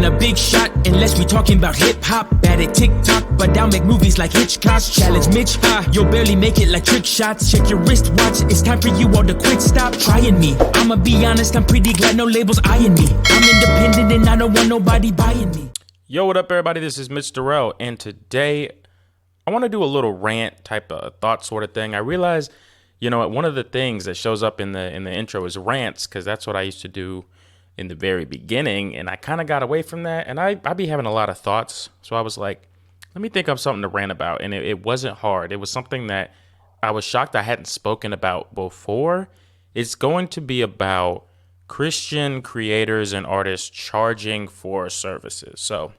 a big shot unless we talking about hip-hop. Bad at TikTok, but I'll make movies like Hitchcock. Challenge Mitch, you'll barely make it like trick shots. Check your wristwatch, it's time for you all to quit. Stop trying me. I'ma be honest, I'm pretty glad no labels eyeing me. I'm independent and I don't want nobody buying me. Yo, what up, everybody? This is Mitch Darrell, and today I want to do a little rant type of thought sort of thing. I realize, one of the things that shows up in the intro is rants, because that's what I used to do in the very beginning, and I kind of got away from that, and I be having a lot of thoughts. So I was like, let me think of something to rant about, and it wasn't hard. It was something that I was shocked I hadn't spoken about before. It's going to be about Christian creators and artists charging for services. So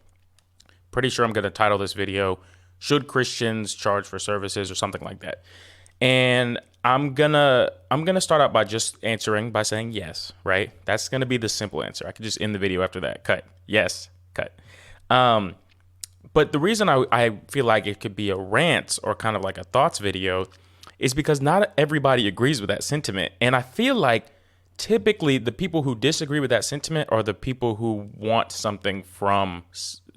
pretty sure I'm going to title this video, Should Christians Charge for Services, or something like that. And I'm gonna start out by just answering by saying yes, right? That's gonna be the simple answer. I could just end the video after that. Cut. Yes, cut. But the reason I feel like it could be a rant or kind of like a thoughts video is because not everybody agrees with that sentiment. And I feel like typically the people who disagree with that sentiment are the people who want something from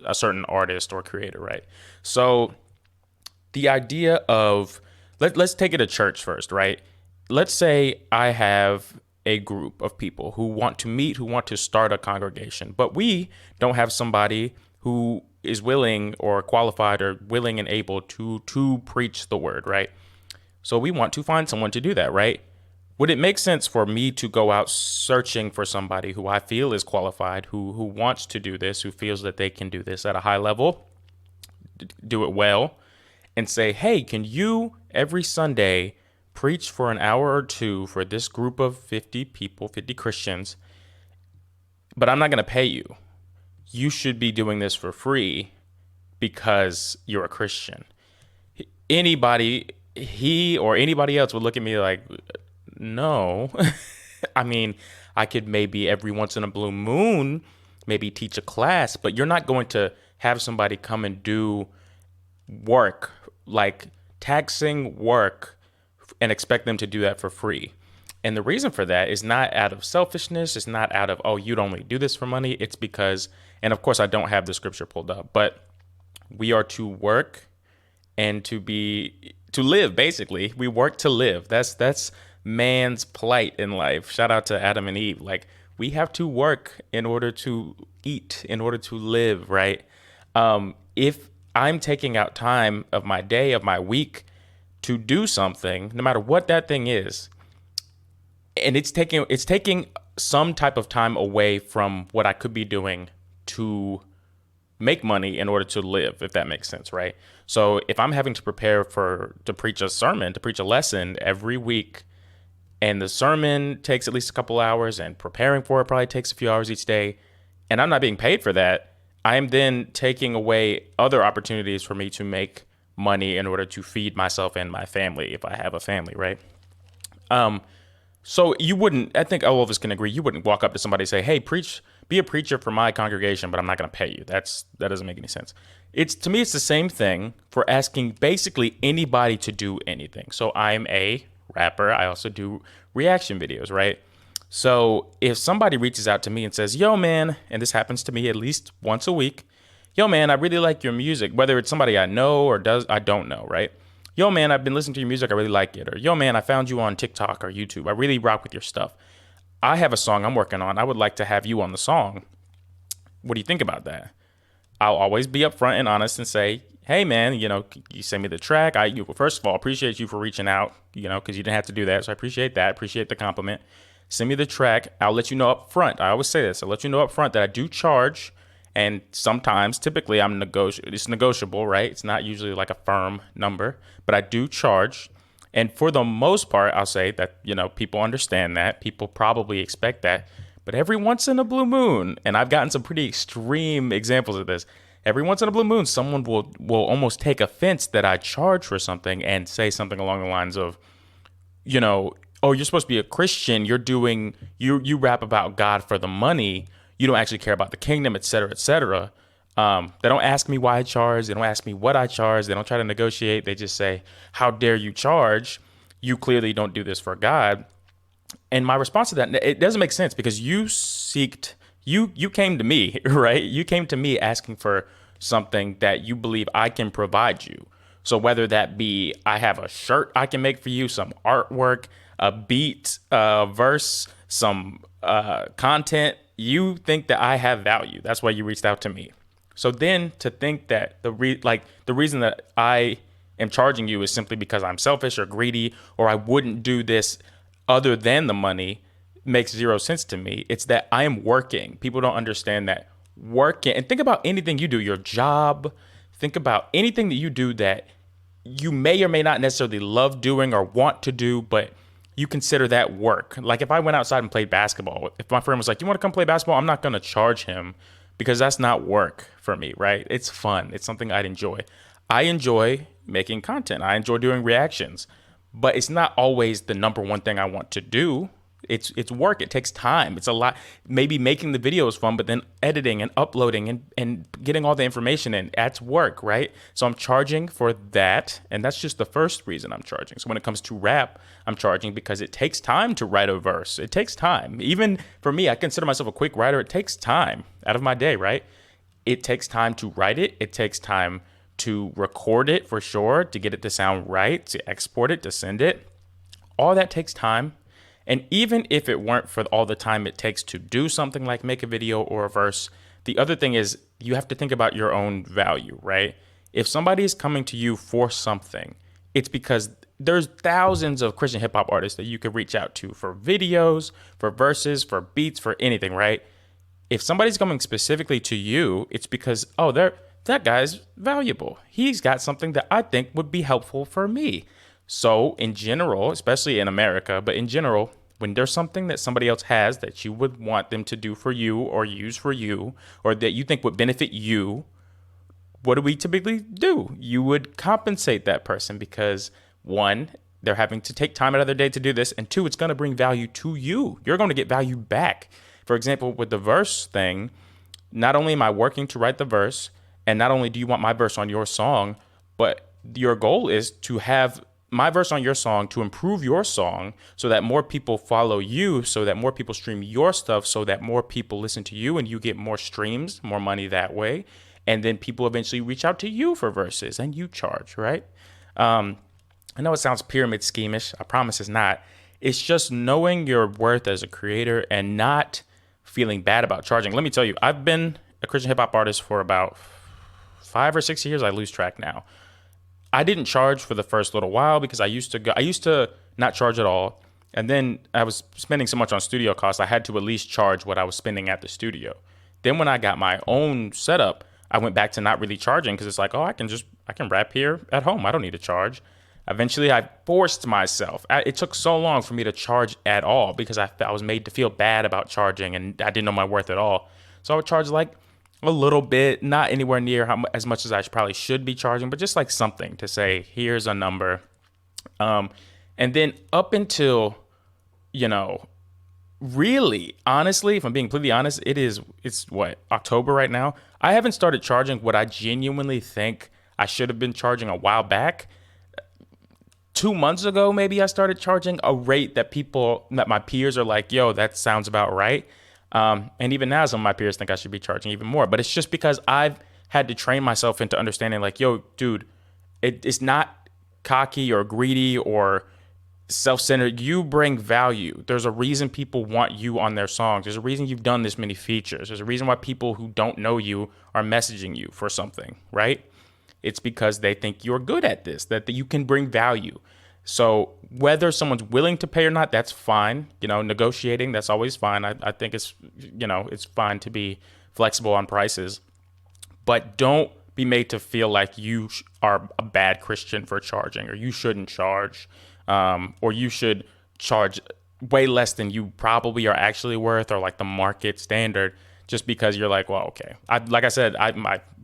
a certain artist or creator, right? So the idea of, let's take it to church first, right? Let's say I have a group of people who want to meet, who want to start a congregation, but we don't have somebody who is willing or qualified or willing and able to preach the word, right? So we want to find someone to do that, right? Would it make sense for me to go out searching for somebody who I feel is qualified, who wants to do this, who feels that they can do this at a high level, do it well, and say, hey, can you every Sunday preach for an hour or two for this group of 50 people, 50 Christians, but I'm not going to pay you. You should be doing this for free because you're a Christian. Anybody, he or anybody else would look at me like, no. I mean, I could maybe every once in a blue moon, maybe teach a class, but you're not going to have somebody come and do work, like taxing work, and expect them to do that for free. And the reason for that is not out of selfishness. It's not out of, oh, you'd only do this for money. It's because, and of course I don't have the scripture pulled up, but we are to work and to live, basically. We work to live. That's man's plight in life. Shout out to Adam and Eve. Like, we have to work in order to eat, in order to live, right? If I'm taking out time of my day, of my week to do something, no matter what that thing is, and it's taking some type of time away from what I could be doing to make money in order to live, if that makes sense, right? So if I'm having to prepare to preach a sermon, to preach a lesson every week, and the sermon takes at least a couple hours, and preparing for it probably takes a few hours each day, and I'm not being paid for that, I am then taking away other opportunities for me to make money in order to feed myself and my family, if I have a family, right? So you wouldn't, I think all of us can agree, you wouldn't walk up to somebody and say, hey, be a preacher for my congregation, but I'm not going to pay you. That doesn't make any sense. To me, it's the same thing for asking basically anybody to do anything. So I'm a rapper. I also do reaction videos, right? So if somebody reaches out to me and says, yo, man, and this happens to me at least once a week, yo, man, I really like your music, whether it's somebody I know or I don't know, right? Yo, man, I've been listening to your music. I really like it. Or yo, man, I found you on TikTok or YouTube. I really rock with your stuff. I have a song I'm working on. I would like to have you on the song. What do you think about that? I'll always be upfront and honest and say, hey, man, you send me the track. First of all, appreciate you for reaching out, because you didn't have to do that. So I appreciate that. Appreciate the compliment. Send me the track. I'll let you know up front. I always say this. I'll let you know up front that I do charge. And sometimes, typically, it's negotiable, right? It's not usually like a firm number, but I do charge. And for the most part, I'll say that, people understand that. People probably expect that. But every once in a blue moon, and I've gotten some pretty extreme examples of this, every once in a blue moon, someone will almost take offense that I charge for something and say something along the lines of, oh, you're supposed to be a Christian. You rap about God for the money. You don't actually care about the kingdom, et cetera, et cetera. They don't ask me why I charge. They don't ask me what I charge. They don't try to negotiate. They just say, how dare you charge? You clearly don't do this for God. And my response to that, it doesn't make sense because you You came to me, right? You came to me asking for something that you believe I can provide you. So whether that be I have a shirt I can make for you, some artwork, a beat, a verse, some content, you think that I have value. That's why you reached out to me. So then to think that the reason that I am charging you is simply because I'm selfish or greedy or I wouldn't do this other than the money makes zero sense to me. It's that I am working. People don't understand that working. And think about anything you do, your job. Think about anything that you do that you may or may not necessarily love doing or want to do, but you consider that work. Like if I went outside and played basketball, if my friend was like, "You want to come play basketball?" I'm not going to charge him because that's not work for me, right? It's fun. It's something I'd enjoy. I enjoy making content. I enjoy doing reactions, but it's not always the number one thing I want to do. It's work. It takes time. It's a lot. Maybe making the video is fun, but then editing and uploading and getting all the information in, that's work, right? So I'm charging for that. And that's just the first reason I'm charging. So when it comes to rap, I'm charging because it takes time to write a verse. It takes time. Even for me, I consider myself a quick writer. It takes time out of my day, right? It takes time to write it. It takes time to record it for sure, to get it to sound right, to export it, to send it. All that takes time. And even if it weren't for all the time it takes to do something like make a video or a verse, the other thing is you have to think about your own value, right? If somebody is coming to you for something, it's because there's thousands of Christian hip hop artists that you could reach out to for videos, for verses, for beats, for anything, right? If somebody's coming specifically to you, it's because, oh, that guy's valuable. He's got something that I think would be helpful for me. So in general, especially in America, but in general, when there's something that somebody else has that you would want them to do for you or use for you or that you think would benefit you, what do we typically do? You would compensate that person because one, they're having to take time out of their day to do this. And two, it's going to bring value to you. You're going to get value back. For example, with the verse thing, not only am I working to write the verse, and not only do you want my verse on your song, but your goal is to have my verse on your song to improve your song so that more people follow you, so that more people stream your stuff, so that more people listen to you and you get more streams, more money that way. And then people eventually reach out to you for verses and you charge, right? I know it sounds pyramid schemish. I promise it's not. It's just knowing your worth as a creator and not feeling bad about charging. Let me tell you, I've been a Christian hip hop artist for about 5 or 6 years. I lose track now. I didn't charge for the first little while because I used to not charge at all. And then I was spending so much on studio costs, I had to at least charge what I was spending at the studio. Then when I got my own setup, I went back to not really charging because it's like, oh, I can rap here at home. I don't need to charge. Eventually, I forced myself. It took so long for me to charge at all because I was made to feel bad about charging and I didn't know my worth at all. So I would charge like a little bit, not anywhere near as much as I probably should be charging, but just like something to say, here's a number. And then up until, really, honestly, if I'm being completely honest, it's what, October right now? I haven't started charging what I genuinely think I should have been charging a while back. 2 months ago, maybe I started charging a rate that my peers are like, yo, that sounds about right. And even now, some of my peers think I should be charging even more. But it's just because I've had to train myself into understanding like, yo, dude, it's not cocky or greedy or self-centered. You bring value. There's a reason people want you on their songs. There's a reason you've done this many features. There's a reason why people who don't know you are messaging you for something, right? It's because they think you're good at this, that you can bring value. So whether someone's willing to pay or not, that's fine. Negotiating, that's always fine. I think it's fine to be flexible on prices. But don't be made to feel like you are a bad Christian for charging, or you shouldn't charge, or you should charge way less than you probably are actually worth, or like the market standard, just because you're like, well, okay. Like I said,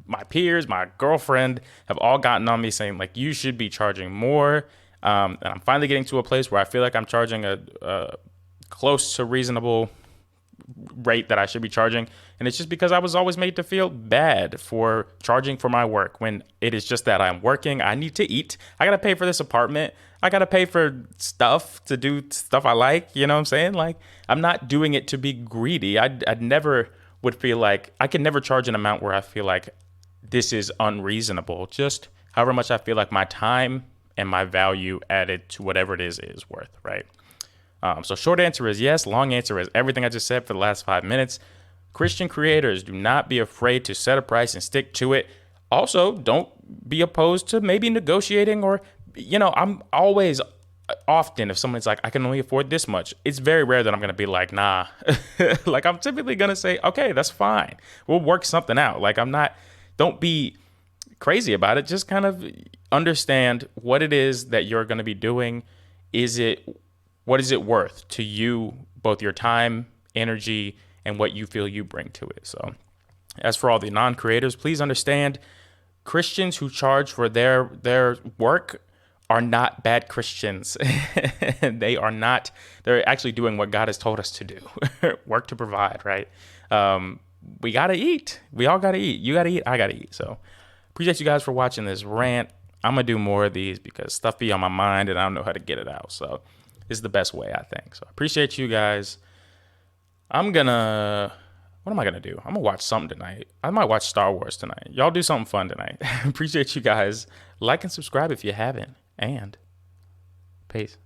my peers, my girlfriend have all gotten on me saying like, you should be charging more. And I'm finally getting to a place where I feel like I'm charging a close to reasonable rate that I should be charging. And it's just because I was always made to feel bad for charging for my work when it is just that I'm working. I need to eat. I got to pay for this apartment. I got to pay for stuff to do stuff I like. You know what I'm saying? Like, I'm not doing it to be greedy. I'd never would feel like I can never charge an amount where I feel like this is unreasonable. Just however much I feel like my time and my value added to whatever it is worth, right? So short answer is yes. Long answer is everything I just said for the last 5 minutes. Christian creators, do not be afraid to set a price and stick to it. Also, don't be opposed to maybe negotiating or, I'm always often if someone's like, I can only afford this much, it's very rare that I'm going to be like, nah. Like I'm typically going to say, okay, that's fine. We'll work something out. Like don't be crazy about it. Just kind of understand what it is that you're going to be doing. What is it worth to you, both your time, energy, and what you feel you bring to it? So as for all the non-creators, please understand Christians who charge for their work are not bad Christians. They're actually doing what God has told us to do. Work to provide, right? We got to eat. We all got to eat. You got to eat. I got to eat. So appreciate you guys for watching this rant. I'm going to do more of these because stuff be on my mind and I don't know how to get it out. So this is the best way, I think. So I appreciate you guys. What am I going to do? I'm going to watch something tonight. I might watch Star Wars tonight. Y'all do something fun tonight. Appreciate you guys. Like and subscribe if you haven't. And peace.